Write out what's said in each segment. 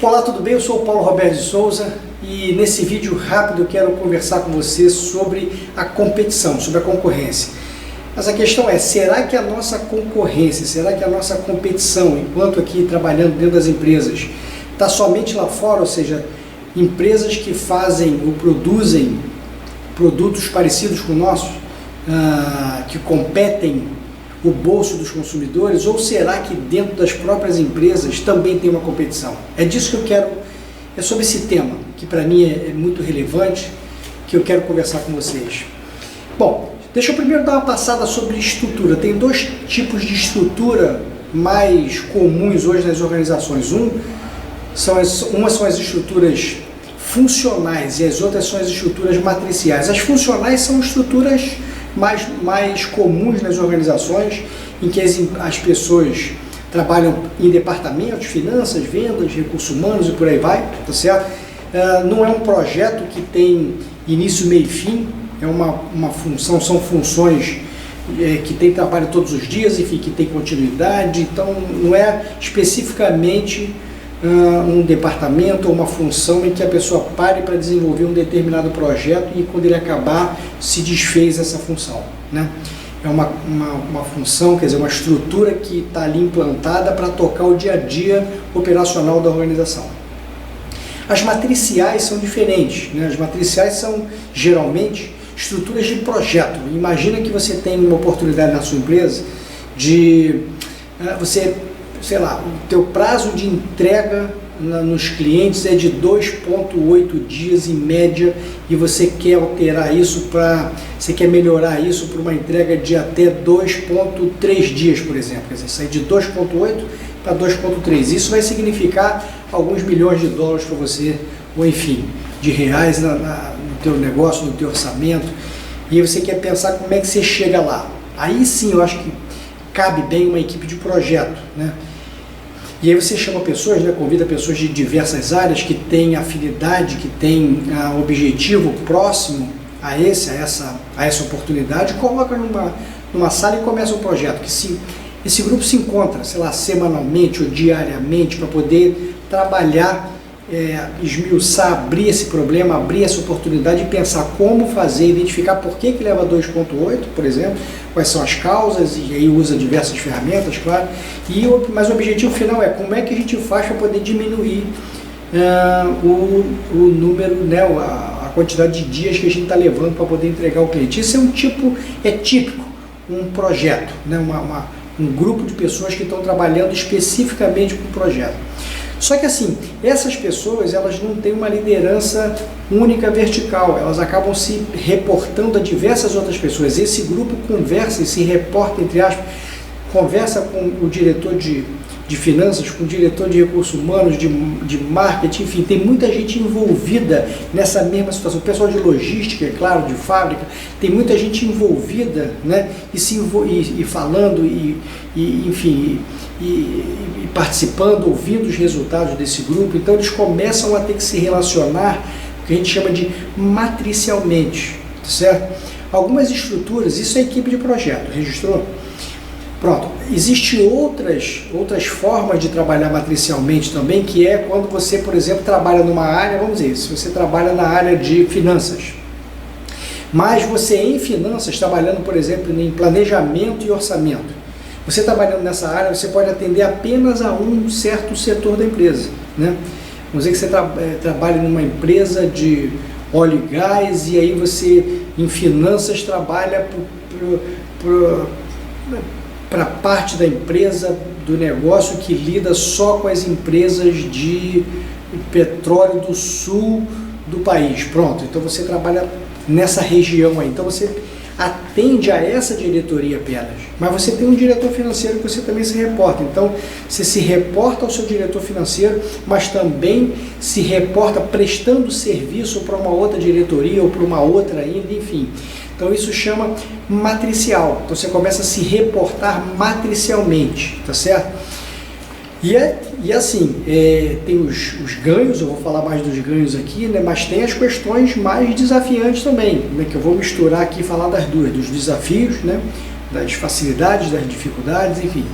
Olá, tudo bem? Eu sou o Paulo Roberto de Souza e nesse vídeo rápido eu quero conversar com você sobre a competição, sobre a concorrência. Mas a questão é, será que a nossa concorrência, será que a nossa competição, enquanto aqui trabalhando dentro das empresas, está somente lá fora, ou seja, empresas que fazem ou produzem produtos parecidos com o nosso, que competem o bolso dos consumidores, ou será que dentro das próprias empresas também tem uma competição? É disso que eu quero, é sobre esse tema, que para mim é muito relevante, que eu quero conversar com vocês. Bom, deixa eu primeiro dar uma passada sobre estrutura. Tem dois tipos de estrutura mais comuns hoje nas organizações. Umas são as estruturas funcionais e as outras são as estruturas matriciais. As funcionais são estruturas mais comuns nas organizações, em que as pessoas trabalham em departamentos, finanças, vendas, recursos humanos e por aí vai, tá certo? Não é um projeto que tem início, meio e fim, é uma função, são funções que tem trabalho todos os dias, enfim, que tem continuidade, então não é especificamente um departamento ou uma função em que a pessoa pare para desenvolver um determinado projeto e quando ele acabar se desfez essa função, né? É uma função, quer dizer, uma estrutura que está ali implantada para tocar o dia a dia operacional da organização. As matriciais são diferentes, né? As matriciais são geralmente estruturas de projeto. Imagina que você tem uma oportunidade na sua empresa de sei lá, o teu prazo de entrega nos clientes é de 2,8 dias em média e você quer alterar isso você quer melhorar isso para uma entrega de até 2,3 dias, por exemplo, quer dizer, sair de 2,8 para 2,3. Isso vai significar alguns milhões de dólares para você, ou enfim, de reais no teu negócio, no teu orçamento, e você quer pensar como é que você chega lá. Aí sim, eu acho que cabe bem uma equipe de projeto, né? E aí você chama pessoas, né, convida pessoas de diversas áreas que têm afinidade, que têm objetivo próximo a essa oportunidade, coloca numa sala e começa um projeto. Esse grupo se encontra, sei lá, semanalmente ou diariamente para poder trabalhar, esmiuçar, abrir esse problema, abrir essa oportunidade e pensar como fazer, identificar por que leva 2,8, por exemplo, quais são as causas, e aí usa diversas ferramentas, claro, mas o objetivo final é como é que a gente faz para poder diminuir o número, né, a quantidade de dias que a gente está levando para poder entregar ao cliente. Isso é típico, um projeto, né, um grupo de pessoas que estão trabalhando especificamente com o projeto. Só que assim, essas pessoas, elas não têm uma liderança única vertical, elas acabam se reportando a diversas outras pessoas. Esse grupo conversa e se reporta, entre aspas, conversa com o diretor de finanças, com o diretor de recursos humanos, de marketing, enfim, tem muita gente envolvida nessa mesma situação. O pessoal de logística, é claro, de fábrica, tem muita gente envolvida, né, e falando, enfim, e participando, ouvindo os resultados desse grupo. Então eles começam a ter que se relacionar, o que a gente chama de matricialmente, certo? Algumas estruturas, isso é equipe de projeto, registrou? Pronto, existem outras formas de trabalhar matricialmente também, que é quando você, por exemplo, trabalha numa área, vamos dizer, se você trabalha na área de finanças, mas você em finanças, trabalhando, por exemplo, em planejamento e orçamento, você trabalhando nessa área, você pode atender apenas a um certo setor da empresa, né? Vamos dizer que você trabalha numa empresa de óleo e gás, e aí você, em finanças, trabalha para parte da empresa, do negócio que lida só com as empresas de petróleo do sul do país. Pronto, então você trabalha nessa região aí. Então você atende a essa diretoria apenas, mas você tem um diretor financeiro que você também se reporta. Então você se reporta ao seu diretor financeiro, mas também se reporta prestando serviço para uma outra diretoria ou para uma outra ainda, enfim. Então isso chama matricial. Então você começa a se reportar matricialmente, tá certo? E assim, tem os ganhos, eu vou falar mais dos ganhos aqui, né, mas tem as questões mais desafiantes também, né, que eu vou misturar aqui e falar das duas, dos desafios, né, das facilidades, das dificuldades, enfim,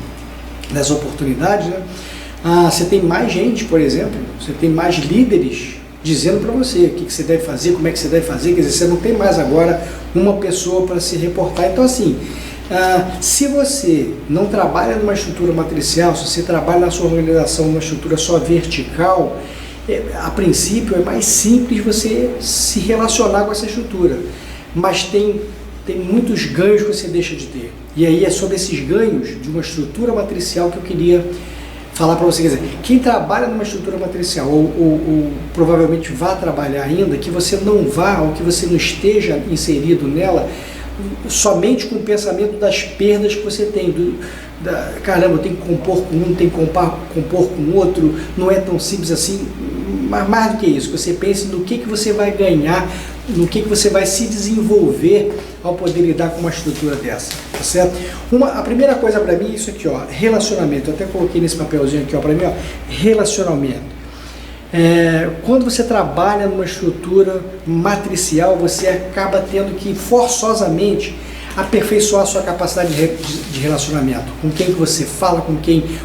das oportunidades, né. Você tem mais gente, por exemplo, você tem mais líderes dizendo para você o que você deve fazer, como é que você deve fazer, quer dizer, você não tem mais agora uma pessoa para se reportar. Então, assim, se você não trabalha numa estrutura matricial, se você trabalha na sua organização numa estrutura só vertical, a princípio é mais simples você se relacionar com essa estrutura, mas tem muitos ganhos que você deixa de ter. E aí é sobre esses ganhos de uma estrutura matricial que eu queria falar para você. Quer dizer, quem trabalha numa estrutura matricial ou provavelmente vá trabalhar ainda, que você não vá ou que você não esteja inserido nela somente com o pensamento das perdas que você tem, caramba, eu tenho que compor com um, tenho que compor com outro, não é tão simples assim. Mas mais do que isso, que você pense no que você vai ganhar, no que você vai se desenvolver ao poder lidar com uma estrutura dessa, tá certo? A primeira coisa para mim é isso aqui, ó, relacionamento. Eu até coloquei nesse papelzinho aqui, ó, para mim, ó, relacionamento. Quando você trabalha numa estrutura matricial, você acaba tendo que forçosamente aperfeiçoar a sua capacidade de relacionamento. Com quem que você fala,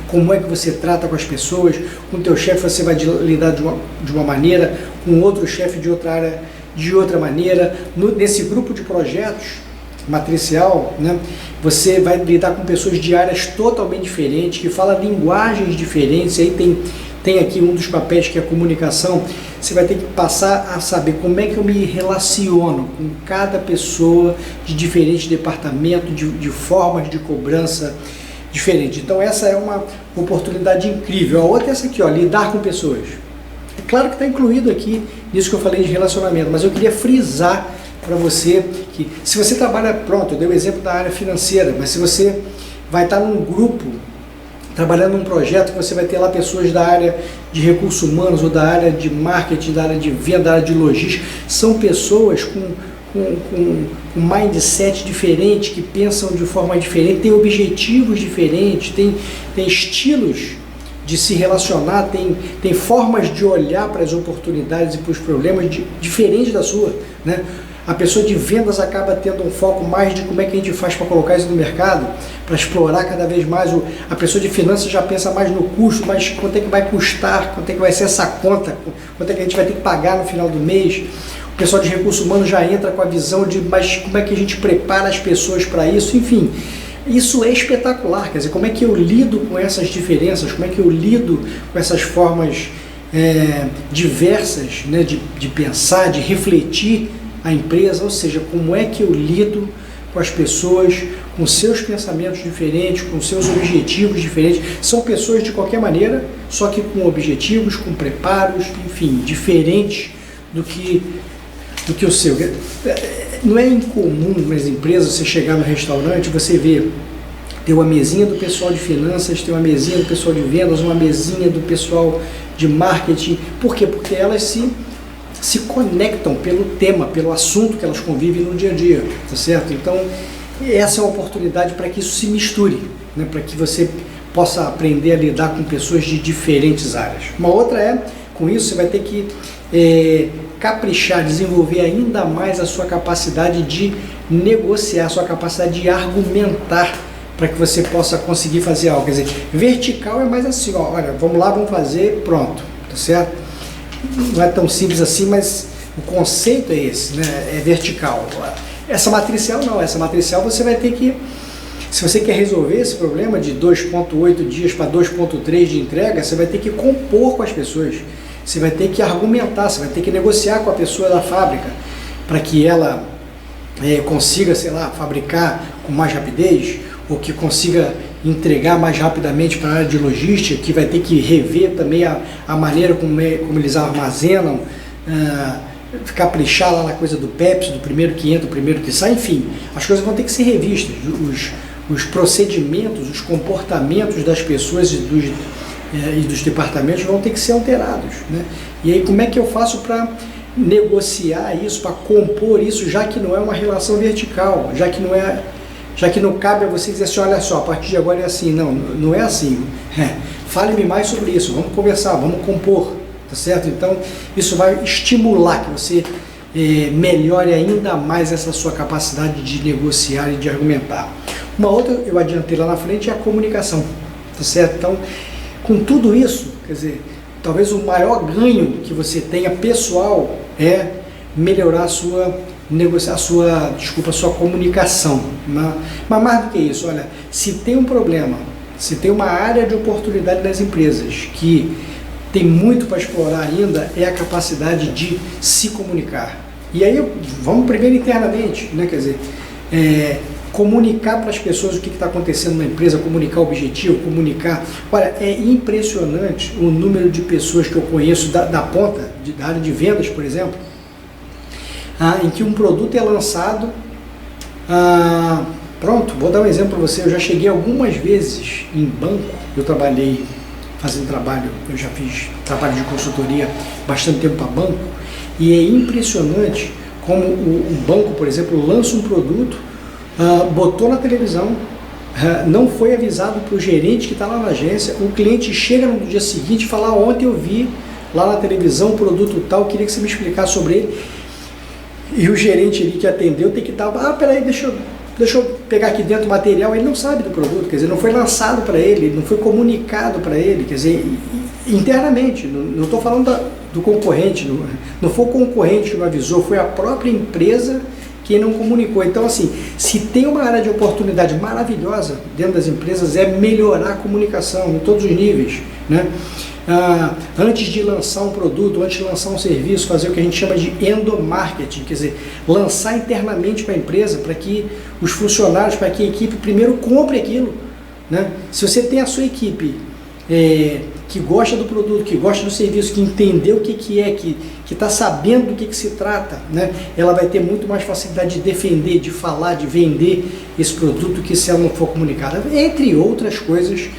como é que você trata com as pessoas, com o teu chefe você vai lidar de uma maneira, com outro chefe de outra área de outra maneira. Nesse grupo de projetos matricial, né, você vai lidar com pessoas de áreas totalmente diferentes, que falam linguagens diferentes. Aí tem aqui um dos papéis que é a comunicação. Você vai ter que passar a saber como é que eu me relaciono com cada pessoa de diferentes departamentos, de formas de cobrança diferentes. Então essa é uma oportunidade incrível. A outra é essa aqui, ó, lidar com pessoas. É claro que está incluído aqui nisso que eu falei de relacionamento, mas eu queria frisar para você que se você trabalha, pronto, eu dei o exemplo da área financeira, mas se você vai estar num grupo trabalhando num projeto que você vai ter lá pessoas da área de recursos humanos ou da área de marketing, da área de venda, da área de logística, são pessoas com mindset diferente, que pensam de forma diferente, têm objetivos diferentes, têm estilos de se relacionar, tem formas de olhar para as oportunidades e para os problemas diferentes da sua, né? A pessoa de vendas acaba tendo um foco mais de como é que a gente faz para colocar isso no mercado, para explorar cada vez mais. A pessoa de finanças já pensa mais no custo, mas quanto é que vai custar, quanto é que vai ser essa conta, quanto é que a gente vai ter que pagar no final do mês. O pessoal de recursos humanos já entra com a visão de mas como é que a gente prepara as pessoas para isso, enfim. Isso é espetacular, quer dizer, como é que eu lido com essas diferenças, como é que eu lido com essas formas diversas, né, de pensar, de refletir a empresa, ou seja, como é que eu lido com as pessoas, com seus pensamentos diferentes, com seus objetivos diferentes. São pessoas de qualquer maneira, só que com objetivos, com preparos, enfim, diferentes do que o seu. Não é incomum nas empresas você chegar no restaurante, você vê, tem uma mesinha do pessoal de finanças, tem uma mesinha do pessoal de vendas, uma mesinha do pessoal de marketing. Por quê? Porque elas se conectam pelo tema, pelo assunto que elas convivem no dia a dia, tá certo? Então, essa é uma oportunidade para que isso se misture, né? Para que você possa aprender a lidar com pessoas de diferentes áreas. Uma outra com isso você vai ter que caprichar, desenvolver ainda mais a sua capacidade de negociar, a sua capacidade de argumentar, para que você possa conseguir fazer algo. Quer dizer, vertical é mais assim, ó, olha, vamos lá, vamos fazer, pronto, tá certo? Não é tão simples assim, mas o conceito é esse, né? É vertical. Essa matricial não, essa matricial você vai ter que, se você quer resolver esse problema de 2,8 dias para 2,3 de entrega, você vai ter que compor com as pessoas, você vai ter que argumentar, você vai ter que negociar com a pessoa da fábrica, para que ela consiga, sei lá, fabricar com mais rapidez, ou que consiga entregar mais rapidamente para a área de logística, que vai ter que rever também a maneira como eles armazenam, caprichar lá na coisa do PEPS, do primeiro que entra, do primeiro que sai, enfim, as coisas vão ter que ser revistas, os procedimentos, os comportamentos das pessoas e dos departamentos vão ter que ser alterados, né? E aí como é que eu faço para negociar isso, para compor isso, já que não é uma relação vertical, já que não cabe a você dizer assim, olha só, a partir de agora é assim. Não é assim. Fale-me mais sobre isso, vamos conversar, vamos compor, tá certo? Então, isso vai estimular que você melhore ainda mais essa sua capacidade de negociar e de argumentar. Uma outra, eu adiantei lá na frente, é a comunicação, tá certo? Então, com tudo isso, quer dizer, talvez o maior ganho que você tenha pessoal é melhorar a sua a sua comunicação. Mas mais do que isso, olha, se tem um problema, se tem uma área de oportunidade nas empresas que tem muito para explorar ainda, é a capacidade de se comunicar. E aí vamos primeiro internamente, né? Quer dizer, comunicar para as pessoas o que está acontecendo na empresa, comunicar o objetivo, comunicar. Olha, é impressionante o número de pessoas que eu conheço da ponta, da área de vendas, por exemplo, em que um produto é lançado, pronto, vou dar um exemplo para você, eu já cheguei algumas vezes em banco, eu trabalhei fazendo trabalho, eu já fiz trabalho de consultoria bastante tempo para banco, e é impressionante como o banco, por exemplo, lança um produto, botou na televisão, não foi avisado para o gerente que está lá na agência, o cliente chega no dia seguinte e fala, ontem eu vi lá na televisão um produto tal, queria que você me explicasse sobre ele, e o gerente ali que atendeu tem que estar, peraí, deixa eu pegar aqui dentro o material, ele não sabe do produto, quer dizer, não foi lançado para ele, não foi comunicado para ele, quer dizer, internamente, não estou falando do concorrente, não foi o concorrente que não avisou, foi a própria empresa que não comunicou. Então, assim, se tem uma área de oportunidade maravilhosa dentro das empresas, é melhorar a comunicação em todos os níveis, né? Antes de lançar um produto, antes de lançar um serviço, fazer o que a gente chama de endomarketing, quer dizer, lançar internamente para a empresa, para que os funcionários, para que a equipe primeiro compre aquilo, né? Se você tem a sua equipe que gosta do produto, que gosta do serviço, que entendeu o que é, que está sabendo do que se trata, né? Ela vai ter muito mais facilidade de defender, de falar, de vender esse produto que se ela não for comunicada, entre outras coisas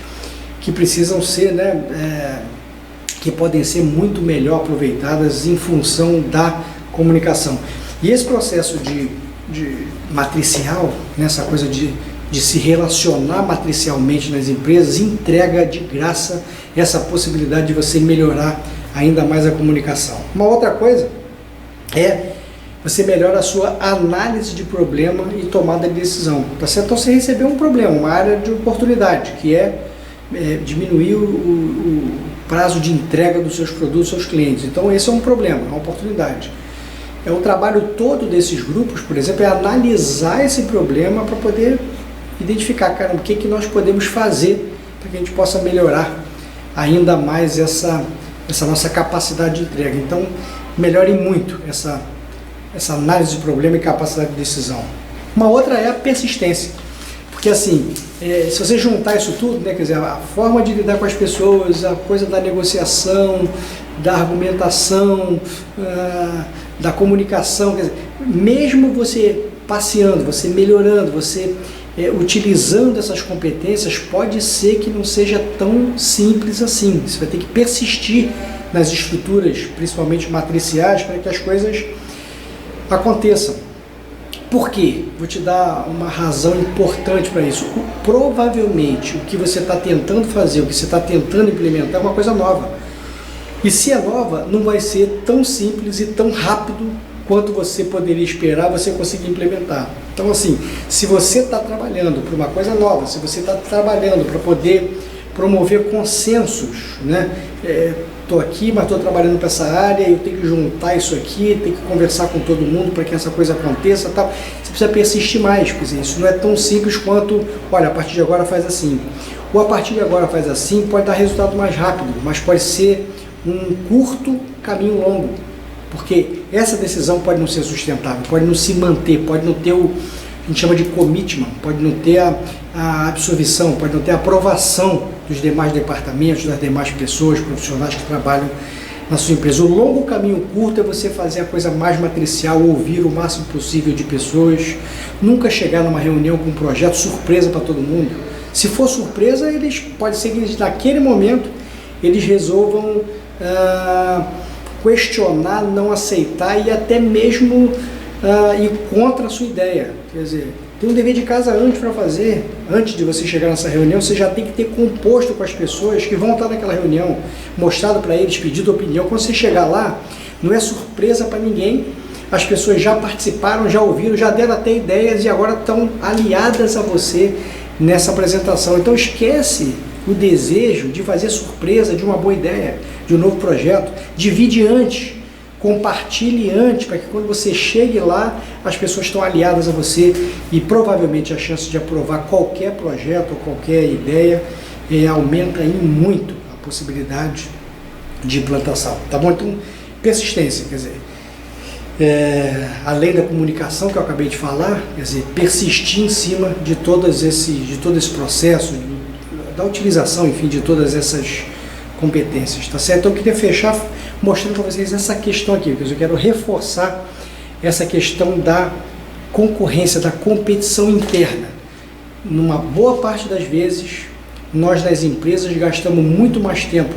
que precisam ser, né, que podem ser muito melhor aproveitadas em função da comunicação. E esse processo de matricial, nessa coisa de se relacionar matricialmente nas empresas, entrega de graça essa possibilidade de você melhorar ainda mais a comunicação. Uma outra coisa é você melhora a sua análise de problema e tomada de decisão. Tá certo? Então você recebeu um problema, uma área de oportunidade, que é diminuir o prazo de entrega dos seus produtos aos clientes. Então esse é um problema, é uma oportunidade. O trabalho todo desses grupos, por exemplo, é analisar esse problema para poder identificar, cara, o que nós podemos fazer para que a gente possa melhorar ainda mais essa nossa capacidade de entrega. Então, melhore muito essa análise de problema e capacidade de decisão. Uma outra é a persistência. Porque assim, se você juntar isso tudo, né, quer dizer, a forma de lidar com as pessoas, a coisa da negociação, da argumentação, da comunicação, quer dizer, mesmo você passeando, você melhorando, você utilizando essas competências, pode ser que não seja tão simples assim. Você vai ter que persistir nas estruturas, principalmente matriciais, para que as coisas aconteçam. Por quê? Vou te dar uma razão importante para isso. Provavelmente o que você está tentando fazer, o que você está tentando implementar é uma coisa nova. E se é nova, não vai ser tão simples e tão rápido quanto você poderia esperar você conseguir implementar. Então, assim, se você está trabalhando para uma coisa nova, se você está trabalhando para poder promover consensos, né? Estou aqui, mas estou trabalhando para essa área, eu tenho que juntar isso aqui, tenho que conversar com todo mundo para que essa coisa aconteça, tal. Você precisa persistir mais, quer dizer, isso não é tão simples quanto, olha, a partir de agora faz assim. Ou a partir de agora faz assim, pode dar resultado mais rápido, mas pode ser um curto caminho longo. Porque essa decisão pode não ser sustentável, pode não se manter, pode não ter a gente chama de commitment, pode não ter a absorção, pode não ter a aprovação dos demais departamentos, das demais pessoas, profissionais que trabalham na sua empresa. O longo caminho curto é você fazer a coisa mais matricial, ouvir o máximo possível de pessoas, nunca chegar numa reunião com um projeto surpresa para todo mundo. Se for surpresa, pode ser que naquele momento eles resolvam questionar, não aceitar e até mesmo ir contra a sua ideia. Quer dizer, tem um dever de casa antes para fazer. Antes de você chegar nessa reunião, você já tem que ter composto com as pessoas que vão estar naquela reunião, mostrado para eles, pedido opinião. Quando você chegar lá, não é surpresa para ninguém. As pessoas já participaram, já ouviram, já deram até ideias e agora estão aliadas a você nessa apresentação. Então esquece o desejo de fazer surpresa de uma boa ideia, de um novo projeto. Divide antes, compartilhe antes, para que quando você chegue lá, as pessoas estão aliadas a você e provavelmente a chance de aprovar qualquer projeto ou qualquer ideia aumenta em muito a possibilidade de implantação, tá bom? Então, persistência, quer dizer, além da comunicação que eu acabei de falar, quer dizer, persistir em cima de todo esse processo, da utilização, enfim, de todas essas competências, tá certo? Então eu queria fechar mostrando para vocês essa questão aqui, porque eu quero reforçar essa questão da concorrência, da competição interna. Numa boa parte das vezes, nós nas empresas gastamos muito mais tempo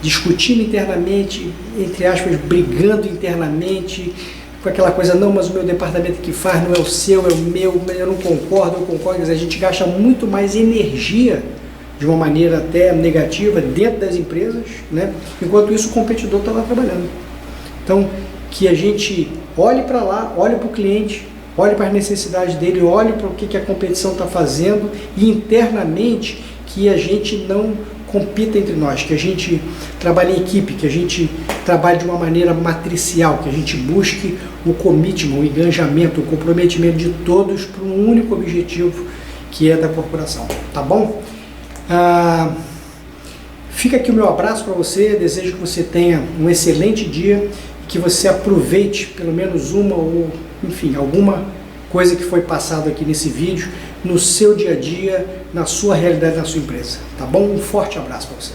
discutindo internamente, entre aspas, brigando internamente, com aquela coisa, não, mas o meu departamento que faz não é o seu, é o meu, eu não concordo, eu concordo. Quer dizer, a gente gasta muito mais energia, de uma maneira até negativa, dentro das empresas, né? Enquanto isso o competidor está lá trabalhando. Então, que a gente olhe para lá, olhe para o cliente, olhe para as necessidades dele, olhe para o que a competição está fazendo e internamente que a gente não compita entre nós, que a gente trabalhe em equipe, que a gente trabalhe de uma maneira matricial, que a gente busque o commitment, o engajamento, o comprometimento de todos para um único objetivo, que é da corporação, tá bom? Fica aqui o meu abraço para você, desejo que você tenha um excelente dia e que você aproveite pelo menos uma ou, enfim, alguma coisa que foi passada aqui nesse vídeo no seu dia a dia, na sua realidade, na sua empresa, tá bom? Um forte abraço para você.